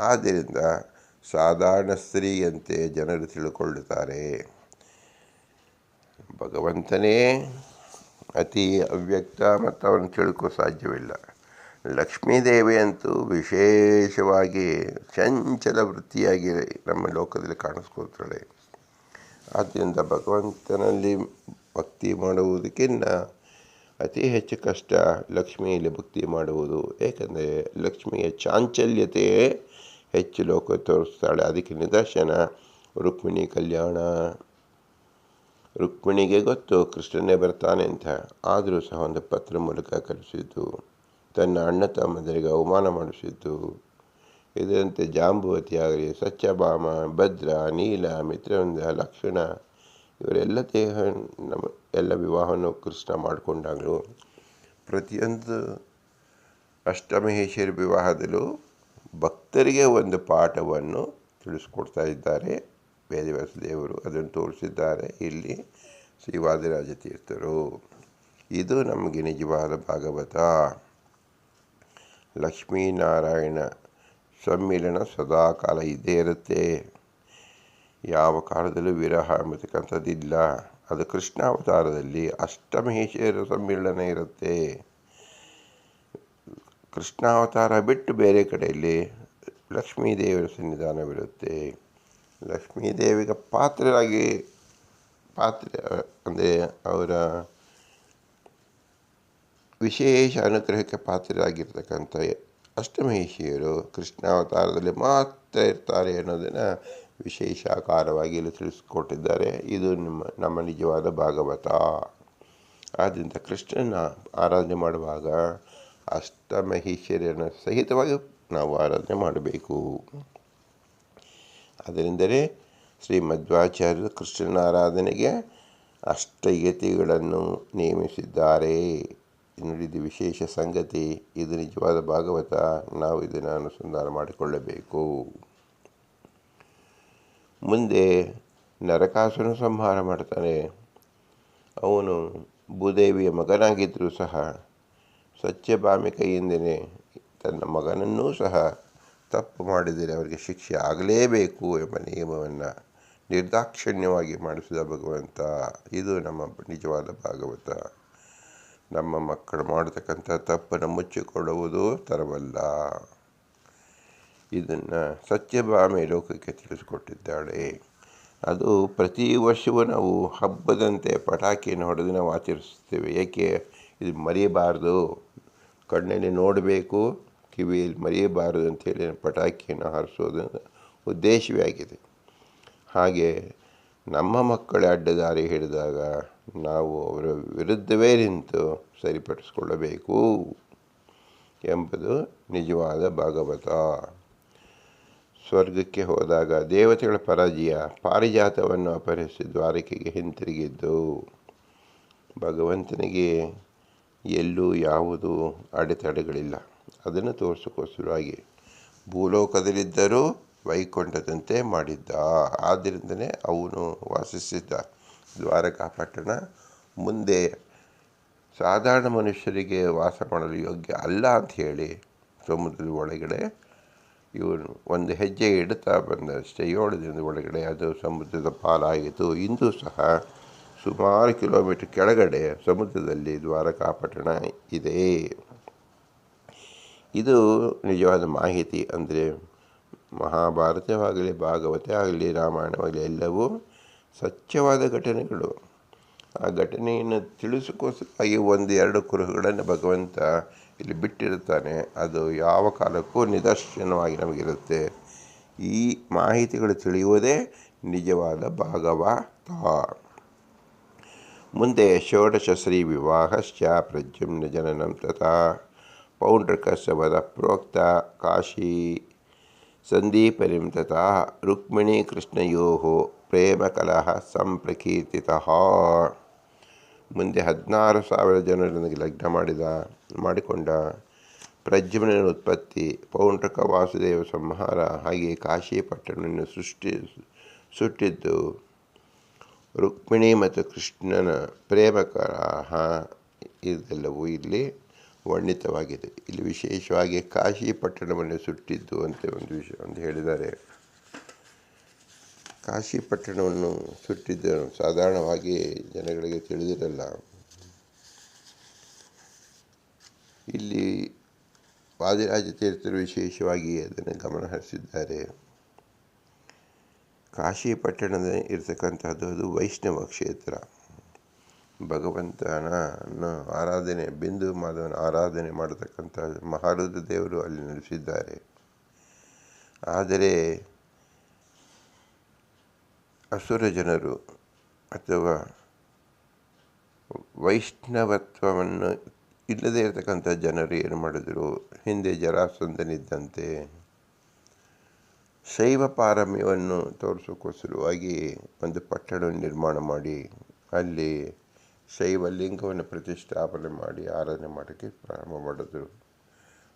Speaker 1: ಆದ್ದರಿಂದ ಸಾಧಾರಣ ಸ್ತ್ರೀಯಂತೆ ಜನರು ತಿಳ್ಕೊಳ್ಳುತ್ತಾರೆ. ಭಗವಂತನೇ ಅತಿ ಅವ್ಯಕ್ತ ಮತ್ತು ಅವನು ತಿಳ್ಕೋ ಸಾಧ್ಯವಿಲ್ಲ. ಲಕ್ಷ್ಮೀದೇವಿ ಅಂತೂ ವಿಶೇಷವಾಗಿ ಚಂಚಲ ವೃತ್ತಿಯಾಗಿ ನಮ್ಮ ಲೋಕದಲ್ಲಿ ಕಾಣಿಸ್ಕೊಳ್ತಾಳೆ. ಆದ್ದರಿಂದ ಭಗವಂತನಲ್ಲಿ ಭಕ್ತಿ ಮಾಡುವುದಕ್ಕಿಂತ ಅತಿ ಹೆಚ್ಚು ಕಷ್ಟ ಲಕ್ಷ್ಮಿಯಲ್ಲಿ ಭಕ್ತಿ ಮಾಡುವುದು. ಏಕೆಂದರೆ ಲಕ್ಷ್ಮಿಯ ಚಾಂಚಲ್ಯತೆಯೇ ಹೆಚ್ಚು ಲೋಕ ತೋರಿಸ್ತಾಳೆ. ಅದಕ್ಕೆ ನಿದರ್ಶನ ರುಕ್ಮಿಣಿ ಕಲ್ಯಾಣ. ರುಕ್ಮಿಣಿಗೆ ಗೊತ್ತು ಕೃಷ್ಣನೇ ಬರ್ತಾನೆ ಅಂತ, ಆದರೂ ಸಹ ಒಂದು ಪತ್ರ ಮೂಲಕ ಕಲಿಸಿದ್ದು, ತನ್ನ ಅಣ್ಣ ತಮ್ಮಂದರಿಗೆ ಅವಮಾನ ಮಾಡಿಸಿದ್ದು. ಇದರಂತೆ ಜಾಂಬುವತಿ ಆಗಲಿ, ಸತ್ಯಭಾಮ, ಭದ್ರ, ನೀಲ, ಮಿತ್ರವಿಂದ, ಲಕ್ಷಣ ಇವರೆಲ್ಲ ಎಲ್ಲ ವಿವಾಹವನ್ನು ಕೃಷ್ಣ ಮಾಡಿಕೊಂಡಾಗಲೂ ಪ್ರತಿಯೊಂದು ಅಷ್ಟಮಹೇಶ್ವರಿ ವಿವಾಹದಲ್ಲೂ ಭಕ್ತರಿಗೆ ಒಂದು ಪಾಠವನ್ನು ತಿಳಿಸ್ಕೊಡ್ತಾ ಇದ್ದಾರೆ ವೇದವ್ಯಾಸ ದೇವರು. ಅದನ್ನು ತೋರಿಸಿದ್ದಾರೆ ಇಲ್ಲಿ ಶ್ರೀ ವಾದಿರಾಜ ತೀರ್ಥರು. ಇದು ನಮಗೆ ನಿಜವಾದ ಭಾಗವತ. ಲಕ್ಷ್ಮೀನಾರಾಯಣ ಸಮ್ಮಿಲನ ಸದಾಕಾಲ ಇದ್ದೇ ಇರುತ್ತೆ. ಯಾವ ಕಾಲದಲ್ಲೂ ವಿರಹ ಎಂಬತಕ್ಕಂಥದ್ದಿಲ್ಲ. ಅದು ಕೃಷ್ಣಾವತಾರದಲ್ಲಿ ಅಷ್ಟಮಹಿಷಿಯರ ಸಮ್ಮಿಲನ ಇರುತ್ತೆ. ಕೃಷ್ಣಾವತಾರ ಬಿಟ್ಟು ಬೇರೆ ಕಡೆಯಲ್ಲಿ ಲಕ್ಷ್ಮೀದೇವಿಯ ಸನ್ನಿಧಾನವಿರುತ್ತೆ. ಲಕ್ಷ್ಮೀದೇವಿಗೆ ಪಾತ್ರ ಅಂದರೆ ಅವರ ವಿಶೇಷ ಅನುಗ್ರಹಕ್ಕೆ ಪಾತ್ರರಾಗಿರ್ತಕ್ಕಂಥ ಅಷ್ಟಮಹಿಷಿಯರು ಕೃಷ್ಣಾವತಾರದಲ್ಲಿ ಮಾತ್ರ ಇರ್ತಾರೆ ಅನ್ನೋದನ್ನು ವಿಶೇಷಾಕಾರವಾಗಿ ಇಲ್ಲಿ ತಿಳಿಸ್ಕೊಟ್ಟಿದ್ದಾರೆ. ಇದು ನಮ್ಮ ನಿಜವಾದ ಭಾಗವತ. ಆದ್ದರಿಂದ ಕೃಷ್ಣನ ಆರಾಧನೆ ಮಾಡುವಾಗ ಅಷ್ಟಮಹಿಷಿಯರನ್ನು ಸಹಿತವಾಗಿ ನಾವು ಆರಾಧನೆ ಮಾಡಬೇಕು. ಅದರಿಂದಲೇ ಶ್ರೀಮಧ್ವಾಚಾರ್ಯರು ಕೃಷ್ಣನ ಆರಾಧನೆಗೆ ಅಷ್ಟಯತಿಗಳನ್ನು ನೇಮಿಸಿದ್ದಾರೆ. ಇದು ವಿಶೇಷ ಸಂಗತಿ. ಇದು ನಿಜವಾದ ಭಾಗವತ. ನಾವು ಇದನ್ನು ಅನುಸಂಧಾನ ಮಾಡಿಕೊಳ್ಳಬೇಕು. ಮುಂದೆ ನರಕಾಸುರ ಸಂಹಾರ ಮಾಡ್ತಾನೆ. ಅವನು ಭೂದೇವಿಯ ಮಗನಾಗಿದ್ದರೂ ಸಹ ಸತ್ಯಭಾಮೆ ಕೈಯಿಂದಲೇ ತನ್ನ ಮಗನನ್ನೂ ಸಹ ತಪ್ಪು ಮಾಡಿದರೆ ಅವರಿಗೆ ಶಿಕ್ಷೆ ಆಗಲೇಬೇಕು ಎಂಬ ನಿಯಮವನ್ನು ನಿರ್ದಾಕ್ಷಿಣ್ಯವಾಗಿ ಮಾಡಿಸಿದ ಭಗವಂತ. ಇದು ನಮ್ಮ ನಿಜವಾದ ಭಾಗವತ. ನಮ್ಮ ಮಕ್ಕಳು ಮಾಡತಕ್ಕಂಥ ತಪ್ಪನ್ನು ಮುಚ್ಚಿಕೊಳ್ಳುವುದು ತರವಲ್ಲ. ಇದನ್ನು ಸತ್ಯಭಾಮೆ ಲೋಕಕ್ಕೆ ತಿಳಿಸಿಕೊಟ್ಟಿದ್ದಾಳೆ. ಅದು ಪ್ರತಿ ವರ್ಷವೂ ನಾವು ಹಬ್ಬದಂತೆ ಪಟಾಕಿಯನ್ನು ಹೊಡೆದು ನಾವು ಆಚರಿಸ್ತೇವೆ. ಏಕೆ? ಇದು ಮರೆಯಬಾರ್ದು, ಕಣ್ಣಲ್ಲಿ ನೋಡಬೇಕು, ಕಿವಿಯಲ್ಲಿ ಮರೆಯಬಾರದು ಅಂಥೇಳಿ ಪಟಾಕಿಯನ್ನು ಹಾರಿಸೋದು ಉದ್ದೇಶವೇ ಆಗಿದೆ. ಹಾಗೆ ನಮ್ಮ ಮಕ್ಕಳ ಅಡ್ಡದಾರಿ ಹಿಡಿದಾಗ ನಾವು ಅವರ ವಿರುದ್ಧವೇ ನಿಂತು ಸರಿಪಡಿಸಿಕೊಳ್ಳಬೇಕು ಎಂಬುದು ನಿಜವಾದ ಭಾಗವತ. ಸ್ವರ್ಗಕ್ಕೆ ಹೋದಾಗ ದೇವತೆಗಳ ಪರಾಜಯ ಪಾರಿಜಾತವನ್ನು ಅಪಹರಿಸಿ ದ್ವಾರಕೆಗೆ ಹಿಂತಿರುಗಿದ್ದು ಭಗವಂತನಿಗೆ ಎಲ್ಲೂ ಯಾವುದೂ ಅಡೆತಡೆಗಳಿಲ್ಲ. ಅದನ್ನು ತೋರಿಸೋಕ್ಕೋಸ್ಕರವಾಗಿ ಭೂಲೋಕದಲ್ಲಿದ್ದರೂ ವೈಕುಂಠದಂತೆ ಮಾಡಿದ್ದ. ಆದ್ದರಿಂದಲೇ ಅವನು ವಾಸಿಸಿದ್ದ ದ್ವಾರಕಾಪಟ್ಟಣ ಮುಂದೆ ಸಾಧಾರಣ ಮನುಷ್ಯರಿಗೆ ವಾಸ ಮಾಡಲು ಯೋಗ್ಯ ಅಲ್ಲ ಅಂಥೇಳಿ ಸಮುದ್ರದ ಒಳಗಡೆ ಇವನು ಒಂದು ಹೆಜ್ಜೆ ಇಡುತ್ತಾ ಬಂದಷ್ಟೇ 7 ದಿನದ ಒಳಗಡೆ ಅದು ಸಮುದ್ರದ ಪಾಲಾಯಿತು. ಇಂದು ಸಹ ಸುಮಾರು ಕಿಲೋಮೀಟರ್ ಕೆಳಗಡೆ ಸಮುದ್ರದಲ್ಲಿ ದ್ವಾರಕಾಪಟ್ಟಣ ಇದೆ. ಇದು ನಿಜವಾದ ಮಾಹಿತಿ. ಅಂದರೆ ಮಹಾಭಾರತವಾಗಲಿ, ಭಾಗವತ ಆಗಲಿ, ರಾಮಾಯಣವಾಗಲಿ ಎಲ್ಲವೂ ಸತ್ಯವಾದ ಘಟನೆಗಳು. ಆ ಘಟನೆಯನ್ನು ತಿಳಿಸೋಕ್ಕೋಸ್ಕರವಾಗಿ 1-2 ಕುರುಹುಗಳನ್ನು ಭಗವಂತ ಇಲ್ಲಿ ಬಿಟ್ಟಿರುತ್ತಾನೆ. ಅದು ಯಾವ ಕಾಲಕ್ಕೂ ನಿದರ್ಶನವಾಗಿ ನಮಗಿರುತ್ತೆ. ಈ ಮಾಹಿತಿಗಳು ತಿಳಿಯುವುದೇ ನಿಜವಾದ ಭಾಗವತ. ಮುಂದೆ ಷೋಡಶ ಶ್ರೀ ವಿವಾಹಶ್ಚ ಪ್ರದ್ಯುಮ್ನ ಜನನಂ ತಥಾ ಪೌಂಡ್ರಕಸ್ಯ ವಧ ಪ್ರೋಕ್ತ ಕಾಶಿ ಸಂದೀಪನಿಂ ತಥಾ ರುಕ್ಮಿಣೀ ಕೃಷ್ಣಯೋಃ ಪ್ರೇಮಕಲಹ ಸಂಪ್ರಕೀರ್ತಿತಃ. ಮುಂದೆ 16,000 ಜನರೊಂದಿಗೆ ಲಗ್ನ ಮಾಡಿಕೊಂಡ ಪ್ರದ್ಯುಮ್ನನ ಉತ್ಪತ್ತಿ, ಪೌಂಡ್ರಕ ವಾಸುದೇವ ಸಂಹಾರ, ಹಾಗೆಯೇ ಕಾಶಿ ಪಟ್ಟಣವನ್ನು ಸುಟ್ಟಿದ್ದು, ರುಕ್ಮಿಣಿ ಮತ್ತು ಕೃಷ್ಣನ ಪ್ರೇಮಕಲಹ ಇದೆಲ್ಲವೂ ಇಲ್ಲಿ ವರ್ಣಿತವಾಗಿದೆ. ಇಲ್ಲಿ ವಿಶೇಷವಾಗಿ ಕಾಶಿ ಪಟ್ಟಣವನ್ನು ಸುಟ್ಟಿದ್ದು ಅಂತ ಒಂದು ವಿಷಯ ಅಂತ ಹೇಳಿದ್ದಾರೆ. ಕಾಶಿ ಪಟ್ಟಣವನ್ನು ಸುಟ್ಟಿದ್ದು ಸಾಧಾರಣವಾಗಿ ಜನಗಳಿಗೆ ತಿಳಿದಿರಲ್ಲ. ಇಲ್ಲಿ ವಾದಿರಾಜ ತೀರ್ಥರು ವಿಶೇಷವಾಗಿ ಅದನ್ನು ಗಮನ ಹರಿಸಿದ್ದಾರೆ. ಕಾಶಿ ಪಟ್ಟಣದ ಇರತಕ್ಕಂಥದ್ದು ಅದು ವೈಷ್ಣವ ಕ್ಷೇತ್ರ. ಭಗವಂತನ ಆರಾಧನೆ, ಬಿಂದು ಮಾಧವನ ಆರಾಧನೆ ಮಾಡತಕ್ಕಂಥ ಮಹಾರುದ್ರ ದೇವರು ಅಲ್ಲಿ ನೆಲೆಸಿದ್ದಾರೆ. ಆದರೆ ಅಸುರ ಜನರು ಅಥವಾ ವೈಷ್ಣವತ್ವವನ್ನು ಇಲ್ಲದೇ ಇರತಕ್ಕಂಥ ಜನರು ಏನು ಮಾಡಿದರು, ಹಿಂದೆ ಜರಾಸಂಧನಿದ್ದಂತೆ ಶೈವ ಪಾರಮ್ಯವನ್ನು ತೋರಿಸೋಕ್ಕೋಸ್ಕರವಾಗಿ ಒಂದು ಪಟ್ಟಣವನ್ನು ನಿರ್ಮಾಣ ಮಾಡಿ ಅಲ್ಲಿ ಶೈವಲಿಂಗವನ್ನು ಪ್ರತಿಷ್ಠಾಪನೆ ಮಾಡಿ ಆರಾಧನೆ ಮಾಡೋಕ್ಕೆ ಪ್ರಾರಂಭ ಮಾಡಿದ್ರು.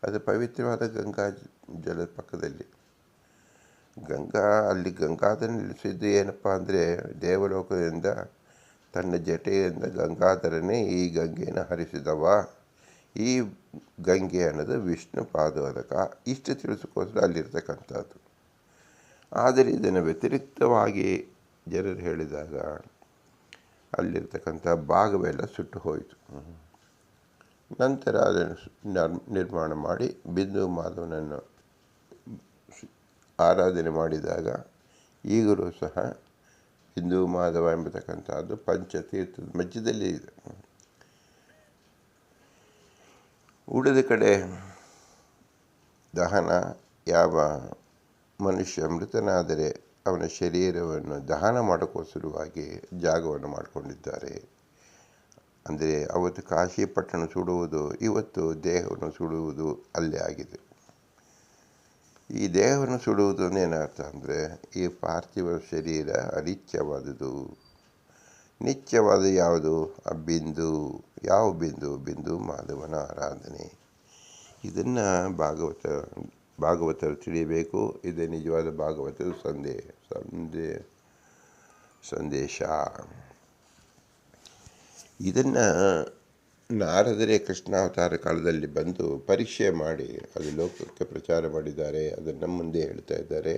Speaker 1: ಅದು ಪವಿತ್ರವಾದ ಗಂಗಾ ಜಲದ ಪಕ್ಕದಲ್ಲಿ. ಅಲ್ಲಿ ಗಂಗಾಧರ ನಿಲ್ಲಿಸಿದ್ದು ಏನಪ್ಪ ಅಂದರೆ, ದೇವಲೋಕದಿಂದ ತನ್ನ ಜಟೆಯಿಂದ ಗಂಗಾಧರನೇ ಈ ಗಂಗೆಯನ್ನು ಹರಿಸಿದವ. ಈ ಗಂಗೆ ಅನ್ನೋದು ವಿಷ್ಣು ಪಾದೋದಕ. ಇಷ್ಟು ತಿಳಿಸೋಕ್ಕೋಸ್ಕರ ಅಲ್ಲಿರ್ತಕ್ಕಂಥದ್ದು. ಆದರೆ ಇದನ್ನು ವ್ಯತಿರಿಕ್ತವಾಗಿ ಜನರು ಹೇಳಿದಾಗ ಅಲ್ಲಿರ್ತಕ್ಕಂಥ ಭಾಗವೆಲ್ಲ ಸುಟ್ಟು ಹೋಯಿತು. ನಂತರ ಅದನ್ನು ನಿರ್ಮಾಣ ಮಾಡಿ ಬಿಂದು ಮಾಧವನನ್ನು ಆರಾಧನೆ ಮಾಡಿದಾಗ ಈಗಲೂ ಸಹ ಬಿಂದು ಮಾಧವ ಎಂಬತಕ್ಕಂಥದ್ದು ಪಂಚತೀರ್ಥದ ಮಧ್ಯದಲ್ಲಿ ಇದೆ. ಉಳಿದ ಕಡೆ ದಹನ, ಯಾವ ಮನುಷ್ಯ ಮೃತನಾದರೆ ಅವನ ಶರೀರವನ್ನು ದಹನ ಮಾಡೋಕ್ಕೋಸ್ಕರವಾಗಿ ಜಾಗವನ್ನು ಮಾಡಿಕೊಂಡಿದ್ದಾರೆ. ಅಂದರೆ ಅವತ್ತು ಕಾಶಿ ಪಟ್ಟಣ ಸುಡುವುದು, ಇವತ್ತು ದೇಹವನ್ನು ಸುಡುವುದು ಅಲ್ಲೇ ಆಗಿದೆ. ಈ ದೇಹವನ್ನು ಸುಡುವುದು ಏನರ್ಥ ಅಂದರೆ ಈ ಪಾರ್ಥಿವ ಶರೀರ ಅನಿತ್ಯವಾದುದು. ನಿತ್ಯವಾದ ಯಾವುದು? ಆ ಬಿಂದು. ಯಾವ ಬಿಂದು? ಬಿಂದು ಮಾಧವನ ಆರಾಧನೆ. ಇದನ್ನು ಭಾಗವತರು ತಿಳಿಯಬೇಕು. ಇದೇ ನಿಜವಾದ ಭಾಗವತದ ಸಂದೇಶ. ಇದನ್ನು ನಾರದರೇ ಕೃಷ್ಣಾವತಾರ ಕಾಲದಲ್ಲಿ ಬಂದು ಪರೀಕ್ಷೆ ಮಾಡಿ ಅದು ಲೋಕಕ್ಕೆ ಪ್ರಚಾರ ಮಾಡಿದ್ದಾರೆ. ಅದನ್ನು ಮುಂದೆ ಹೇಳ್ತಾ ಇದ್ದಾರೆ.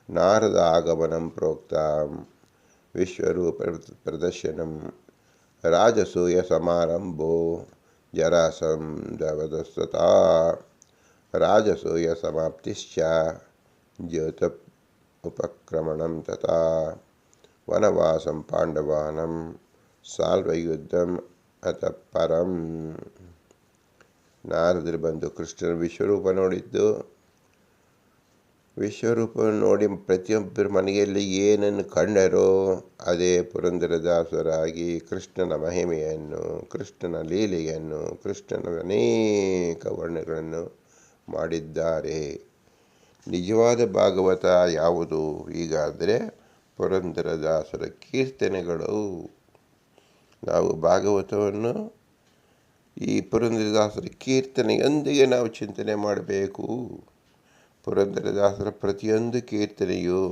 Speaker 1: ನಾರದ ಆಗಮನಂ ಪ್ರೋಕ್ತ ವಿಶ್ವರೂಪ ಪ್ರದರ್ಶನಂ ರಾಜಸೂಯ ಸಮಾರಂಭೋ ಜರಾಸಂಧವಧಸ್ತತಾ ರಾಜಸೂಯ ಸಮಾಪ್ತಿಶ್ಚ ಜ್ಯೋತ ಉಪಕ್ರಮಣಂ ತಥಾ ವನವಾಸಂ ಪಾಂಡವಾನಂ ಸಾಲ್ವಯುದ್ಧಂ ಅತ ಪರಂ. ನಾರದರು ಬಂದು ಕೃಷ್ಣನ ವಿಶ್ವರೂಪ ನೋಡಿದ್ದು, ವಿಶ್ವರೂಪವನ್ನು ನೋಡಿ ಪ್ರತಿಯೊಬ್ಬರ ಮನೆಯಲ್ಲಿ ಏನನ್ನು ಕಂಡರೋ ಅದೇ ಪುರಂದರದಾಸರಾಗಿ ಕೃಷ್ಣನ ಮಹಿಮೆಯನ್ನು, ಕೃಷ್ಣನ ಲೀಲೆಯನ್ನು, ಕೃಷ್ಣನ ಅನೇಕ ವರ್ಣಗಳನ್ನು ಮಾಡಿದ್ದಾರೆ. ನಿಜವಾದ ಭಾಗವತ ಯಾವುದು ಹೀಗಾದರೆ ಪುರಂದರದಾಸರ ಕೀರ್ತನೆಗಳು. ನಾವು ಭಾಗವತವನ್ನು ಈ ಪುರಂದರದಾಸರ ಕೀರ್ತನೆಯೊಂದಿಗೆ ನಾವು ಚಿಂತನೆ ಮಾಡಬೇಕು. ಪುರಂದರದಾಸರ ಪ್ರತಿಯೊಂದು ಕೀರ್ತನೆಯು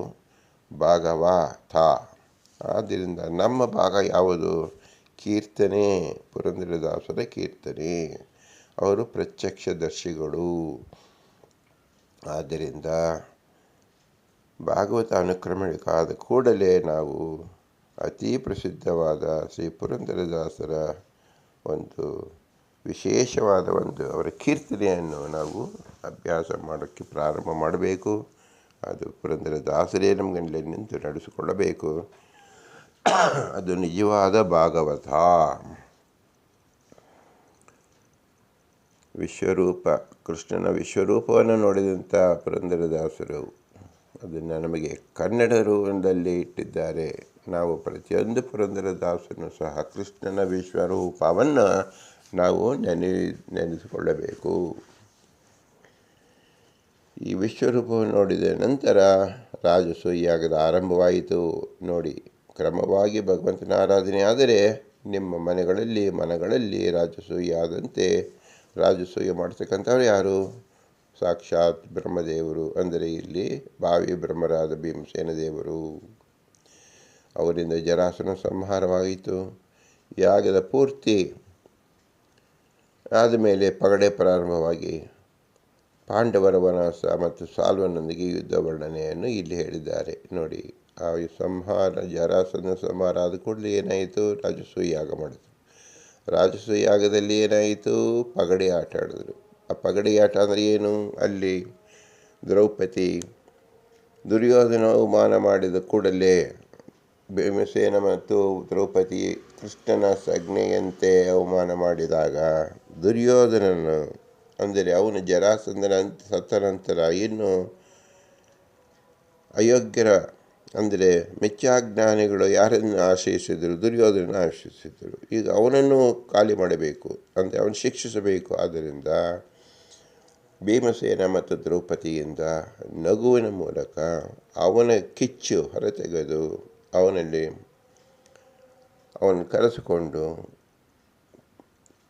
Speaker 1: ಭಾಗವತ. ಆದ್ದರಿಂದ ನಮ್ಮ ಭಾಗ ಯಾವುದು? ಕೀರ್ತನೆ, ಪುರಂದರದಾಸರ ಕೀರ್ತನೆ. ಅವರು ಪ್ರತ್ಯಕ್ಷದರ್ಶಿಗಳು. ಆದ್ದರಿಂದ ಭಾಗವತ ಅನುಕ್ರಮಣಕ್ಕಾದ ಕೂಡಲೇ ನಾವು ಅತಿ ಪ್ರಸಿದ್ಧವಾದ ಶ್ರೀ ಪುರಂದರದಾಸರ ಒಂದು ವಿಶೇಷವಾದ ಅವರ ಕೀರ್ತನೆಯನ್ನು ನಾವು ಅಭ್ಯಾಸ ಮಾಡೋಕ್ಕೆ ಪ್ರಾರಂಭ ಮಾಡಬೇಕು. ಅದು ಪುರಂದರದಾಸರೇ ನಮಗೆ ನಿಂತು ನಡೆಸಿಕೊಳ್ಳಬೇಕು. ಅದು ನಿಜವಾದ ಭಾಗವತ. ವಿಶ್ವರೂಪ, ಕೃಷ್ಣನ ವಿಶ್ವರೂಪವನ್ನು ನೋಡಿದಂಥ ಪುರಂದರದಾಸರು ಅದನ್ನು ನಮಗೆ ಕನ್ನಡ ರೂಪದಲ್ಲಿ ಇಟ್ಟಿದ್ದಾರೆ. ನಾವು ಪ್ರತಿಯೊಂದು ಪುರಂದರದಾಸನು ಸಹ ಕೃಷ್ಣನ ವಿಶ್ವರೂಪವನ್ನು ನಾವು ನೆನೆಸಿಕೊಳ್ಳಬೇಕು. ಈ ವಿಶ್ವರೂಪವನ್ನು ನೋಡಿದ ನಂತರ ರಾಜಸೂಯಾಗದ ಆರಂಭವಾಯಿತು. ನೋಡಿ, ಕ್ರಮವಾಗಿ ಭಗವಂತನ ಆರಾಧನೆ ಆದರೆ ನಿಮ್ಮ ಮನಗಳಲ್ಲಿ ರಾಜಸೂಯ ಆದಂತೆ. ರಾಜಸೂಯ ಮಾಡ್ತಕ್ಕಂಥವ್ರು ಯಾರು? ಸಾಕ್ಷಾತ್ ಬ್ರಹ್ಮದೇವರು. ಅಂದರೆ ಇಲ್ಲಿ ಭಾವಿ ಬ್ರಹ್ಮರಾದ ಭೀಮಸೇನ ದೇವರು. ಅವರಿಂದ ಜರಾಸನ ಸಂಹಾರವಾಯಿತು. ಯಾಗದ ಪೂರ್ತಿ ಆದಮೇಲೆ ಪಗಡೆ ಪ್ರಾರಂಭವಾಗಿ ಪಾಂಡವರ ವನವಾಸ ಮತ್ತು ಸಾಲ್ವನೊಂದಿಗೆ ಯುದ್ಧ ವರ್ಣನೆಯನ್ನು ಇಲ್ಲಿ ಹೇಳಿದ್ದಾರೆ. ನೋಡಿ, ಆ ಜರಾಸನ ಸಂಹಾರ ಆದ ಕೂಡಲೇ ಏನಾಯಿತು? ರಾಜಸೂಯ ಯಾಗ ಮಾಡಿದರು. ರಾಜಸೂಯ ಯಾಗದಲ್ಲಿ ಏನಾಯಿತು? ಪಗಡೆ ಆಟ ಆಡಿದ್ರು. ಆ ಪಗಡೆ ಆಟ ಅಂದರೆ ಏನು? ಅಲ್ಲಿ ದ್ರೌಪದಿ ದುರ್ಯೋಧನ ಅವಮಾನ ಮಾಡಿದ ಕೂಡಲೇ ಭೀಮಸೇನ ಮತ್ತು ದ್ರೌಪದಿ ಕೃಷ್ಣನ ಸಂಜ್ಞೆಯಂತೆ ಅವಮಾನ ಮಾಡಿದಾಗ ದುರ್ಯೋಧನನು, ಅಂದರೆ ಅವನು ಜರಾಸಂಧನ ಸತ್ತ ನಂತರ ಇನ್ನು ಅಯೋಗ್ಯರ ಅಂದರೆ ಮಿಥ್ಯಾಜ್ಞಾನಿಗಳು ಯಾರನ್ನು ಆಶ್ರಯಿಸಿದರು? ದುರ್ಯೋಧನ ಆಶ್ರಯಿಸಿದರು. ಈಗ ಅವನನ್ನು ಖಾಲಿ ಮಾಡಬೇಕು, ಅಂದರೆ ಅವನು ಶಿಕ್ಷಿಸಬೇಕು. ಆದ್ದರಿಂದ ಭೀಮಸೇನ ಮತ್ತು ದ್ರೌಪದಿಯಿಂದ ನಗುವಿನ ಮೂಲಕ ಅವನ ಕಿಚ್ಚು ಹೊರತೆಗೆದು ಅವನು ಕರೆಸಿಕೊಂಡು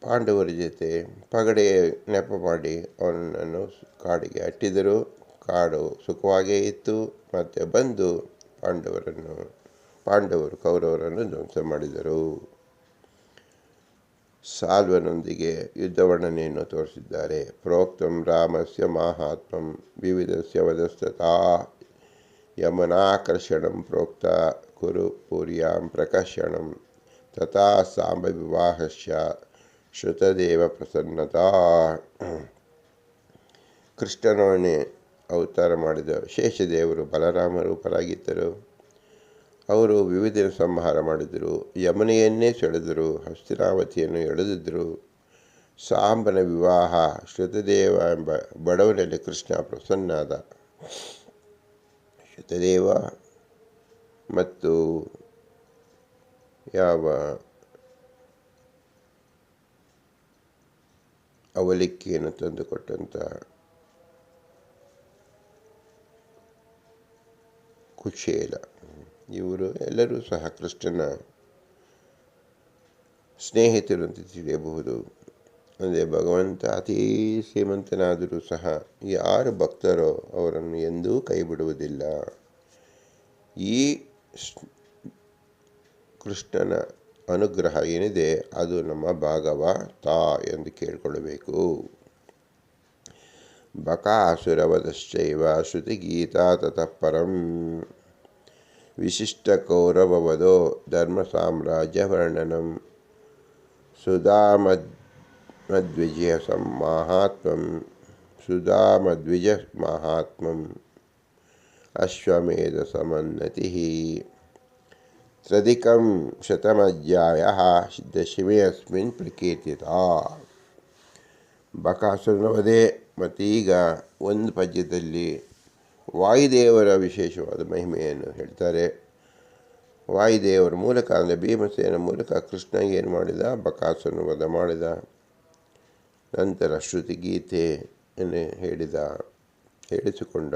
Speaker 1: ಪಾಂಡವರ ಜೊತೆ ಪಗಡೆ ನೆಪ ಮಾಡಿ ಅವನನ್ನು ಕಾಡಿಗೆ ಅಟ್ಟಿದರು. ಕಾಡು ಸುಖವಾಗೇ ಇತ್ತು. ಮತ್ತು ಬಂದು ಪಾಂಡವರು ಕೌರವರನ್ನು ಧ್ವಂಸ ಮಾಡಿದರು. ಸಾಲ್ವನೊಂದಿಗೆ ಯುದ್ಧ ವರ್ಣನೆಯನ್ನು ತೋರಿಸಿದ್ದಾರೆ. ಪ್ರೋಕ್ತಂ ರಾಮಸ್ಯ ಮಾಹಾತ್ಮ್ಯಂ ವಿವಿಧಸ್ಯ ವಧಸ್ತತಾ ಯಮನಾಕರ್ಷಣಂ ಪ್ರೋಕ್ತ ಕುರು ಪುರ್ಯಾಂ ಪ್ರಕರ್ಷಣಂ ತಥಾ ಸಾಂಬ ವಿವಾಹಸ್ಯ ಶ್ರುತದೇವ ಪ್ರಸನ್ನತಾ. ಕೃಷ್ಣನವನ್ನೇ ಅವತಾರ ಮಾಡಿದ ಶೇಷದೇವರು ಬಲರಾಮ ರೂಪರಾಗಿದ್ದರು. ಅವರು ವಿವಿಧ ಸಂಹಾರ ಮಾಡಿದರು, ಯಮುನೆಯನ್ನೇ ಸೆಳೆದರು, ಹಸ್ತಿನಾವತಿಯನ್ನು ಎಳೆದಿದ್ದರು. ಸಾಂಬನ ವಿವಾಹ ಶ್ರುತದೇವ ಎಂಬ ಬಡವನಲ್ಲಿ ಕೃಷ್ಣ ಪ್ರಸನ್ನಾದ. ಶ್ರುತದೇವ ಮತ್ತು ಯಾವ ಅವಲಿಕ್ಕಿಯನ್ನು ತಂದುಕೊಟ್ಟಂಥ ಕುಚೇಲ, ಇವರು ಎಲ್ಲರೂ ಸಹ ಕೃಷ್ಣನ ಸ್ನೇಹಿತರು ಅಂತ ತಿಳಿಯಬಹುದು. ಅಂದರೆ ಭಗವಂತ ಅತೀ ಶ್ರೀಮಂತನಾದರೂ ಸಹ ಯಾರು ಭಕ್ತರೋ ಅವರನ್ನು ಎಂದೂ ಕೈ ಬಿಡುವುದಿಲ್ಲ. ಈ ಕೃಷ್ಣನ ಅನುಗ್ರಹ ಏನಿದೆ ಅದು ನಮ್ಮ ಭಾಗವತ ಎಂದು ಕೇಳಿಕೊಳ್ಳಬೇಕು. ಬಕಾಸುರವಧಶ್ಚೈವ ಶ್ರುತಿಗೀತಾ ತತಃ ಪರಂ ವಿಶಿಷ್ಟಕೌರವವಧೋ ಧರ್ಮ ಸಾಮ್ರಾಜ್ಯ ವರ್ಣನಂ ಸುಧಾಮದ್ವಿಜಯ ಮಾಹಾತ್ಮ್ಯಂ ಸುಧಾಮದ್ವಿಜ ಮಾಹಾತ್ಮ್ಯಂ ಅಶ್ವಮೇಧ ಸಮನ್ನತಿ ತ್ರಧಿಕಂ ಶತಮಧ್ಯಾಯಃ ದಶಮೇ ಅಸ್ಮಿನ್ ಪ್ರಕೀರ್ತಿತಾ. ಬಕಾಸುರನ ವಧೆ ಮತ್ತೀಗ ಒಂದು ಪದ್ಯದಲ್ಲಿ ವಾಯುದೇವರ ವಿಶೇಷವಾದ ಮಹಿಮೆಯನ್ನು ಹೇಳ್ತಾರೆ. ವಾಯುದೇವರ ಮೂಲಕ ಅಂದರೆ ಭೀಮಸೇನ ಮೂಲಕ ಕೃಷ್ಣ ಏನು ಮಾಡಿದ, ಬಕಾಸುರನ ವಧ ಮಾಡಿದ. ನಂತರ ಶ್ರುತಿಗೀತೆಯನ್ನು ಹೇಳಿಸಿಕೊಂಡ,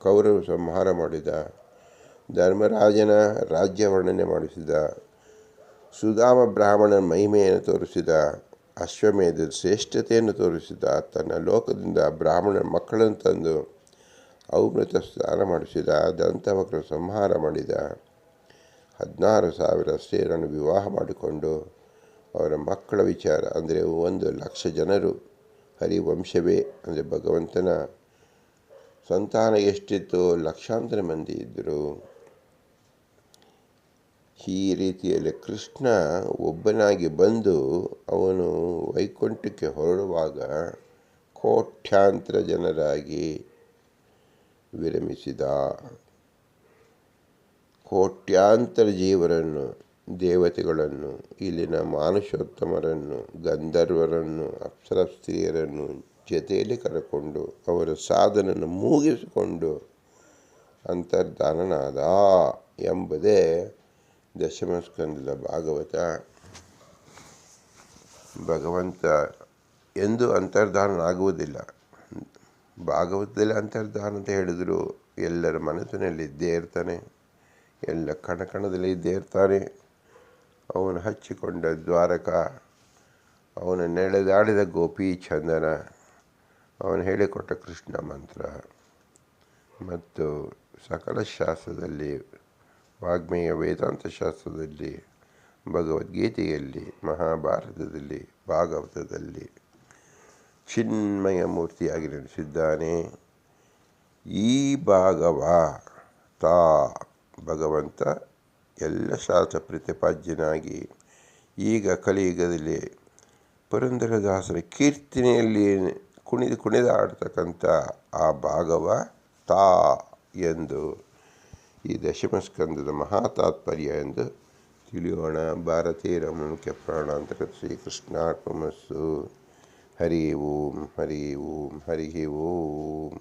Speaker 1: ಕೌರವ ಸಂಹಾರ ಮಾಡಿದ, ಧರ್ಮರಾಜನ ರಾಜ್ಯ ವರ್ಣನೆ ಮಾಡಿಸಿದ, ಸುಧಾಮ ಬ್ರಾಹ್ಮಣನ ಮಹಿಮೆಯನ್ನು ತೋರಿಸಿದ, ಅಶ್ವಮೇಧದ ಶ್ರೇಷ್ಠತೆಯನ್ನು ತೋರಿಸಿದ, ತನ್ನ ಲೋಕದಿಂದ ಬ್ರಾಹ್ಮಣನ ಮಕ್ಕಳನ್ನು ತಂದು ಔಮೃತ ಸ್ನಾನ ಮಾಡಿಸಿದ, ದಂತವಕ್ರ ಸಂಹಾರ ಮಾಡಿದ, 16,000 ಸ್ತ್ರೀಯರನ್ನು ವಿವಾಹ ಮಾಡಿಕೊಂಡು ಅವರ ಮಕ್ಕಳ ವಿಚಾರ ಅಂದರೆ 1,00,000 ಜನರು ಹರಿವಂಶವೇ ಅಂದರೆ ಭಗವಂತನ ಸಂತಾನ ಎಷ್ಟಿತ್ತು, ಲಕ್ಷಾಂತರ ಮಂದಿ ಇದ್ದರು. ಈ ರೀತಿಯಲ್ಲಿ ಕೃಷ್ಣ ಒಬ್ಬನಾಗಿ ಬಂದು ಅವನು ವೈಕುಂಠಕ್ಕೆ ಹೊರಡುವಾಗ ಕೋಟ್ಯಾಂತರ ಜನರಾಗಿ ವಿರಮಿಸಿದ. ಕೋಟ್ಯಾಂತರ ಜೀವರನ್ನು, ದೇವತೆಗಳನ್ನು, ಇಲ್ಲಿನ ಮಾನುಷೋತ್ತಮರನ್ನು, ಗಂಧರ್ವರನ್ನು, ಅಪ್ಸರ ಸ್ತ್ರೀಯರನ್ನು ಜೊತೆಯಲ್ಲಿ ಕರೆಕೊಂಡು ಅವರ ಸಾಧನನ್ನು ಮುಗಿಸಿಕೊಂಡು ಅಂತರ್ಧಾನನಾದ ಎಂಬುದೇ ದಶಮಸ್ಕಂದದ ಭಾಗವತ. ಭಗವಂತ ಎಂದೂ ಅಂತರ್ಧಾನನಾಗುವುದಿಲ್ಲ. ಭಾಗವತದಲ್ಲಿ ಅಂತರ್ಧಾನ ಅಂತ ಹೇಳಿದ್ರು ಎಲ್ಲರ ಮನಸ್ಸಿನಲ್ಲಿ ಇದ್ದೇ ಇರ್ತಾನೆ, ಎಲ್ಲ ಕಣಕಣದಲ್ಲಿ ಇದ್ದೇ ಇರ್ತಾನೆ. ಅವನು ಹಚ್ಚಿಕೊಂಡ ದ್ವಾರಕ, ಅವನು ನಡೆದಾಡಿದ ಗೋಪಿ ಚಂದನ, ಅವನು ಹೇಳಿಕೊಟ್ಟ ಕೃಷ್ಣ ಮಂತ್ರ ಮತ್ತು ಸಕಲ ಶಾಸ್ತ್ರದಲ್ಲಿ, ವಾಗ್ಮೇಯ ವೇದಾಂತ ಶಾಸ್ತ್ರದಲ್ಲಿ, ಭಗವದ್ಗೀತೆಯಲ್ಲಿ, ಮಹಾಭಾರತದಲ್ಲಿ, ಭಾಗವತದಲ್ಲಿ ಚಿನ್ಮಯ ಮೂರ್ತಿಯಾಗಿ ನೆಲೆಸಿದ್ದಾನೆ. ಈ ಭಾಗವತ ಭಗವಂತ ಎಲ್ಲ ಶಾಸ್ತ್ರ ಪ್ರತಿಪಾದ್ಯನಾಗಿ ಈಗ ಕಲಿಯುಗದಲ್ಲಿ ಪುರಂದರದಾಸರ ಕೀರ್ತನೆಯಲ್ಲಿ ಕುಣಿದಾಡ್ತಕ್ಕಂಥ ಆ ಭಾಗವತ ಎಂದು ಈ ದಶಮಸ್ಕಂದದ ಮಹಾತಾತ್ಪರ್ಯ ಎಂದು ತಿಳಿಯೋಣ. ಭಾರತೀಯ ಮುಖ್ಯ ಪ್ರಾಣಾಂತರ ಶ್ರೀಕೃಷ್ಣಾರ್ಪಣಮಸ್ತು. ಹರಿ ಓಂ ಹರಿ ಓಂ ಹರಿ ಓಂ.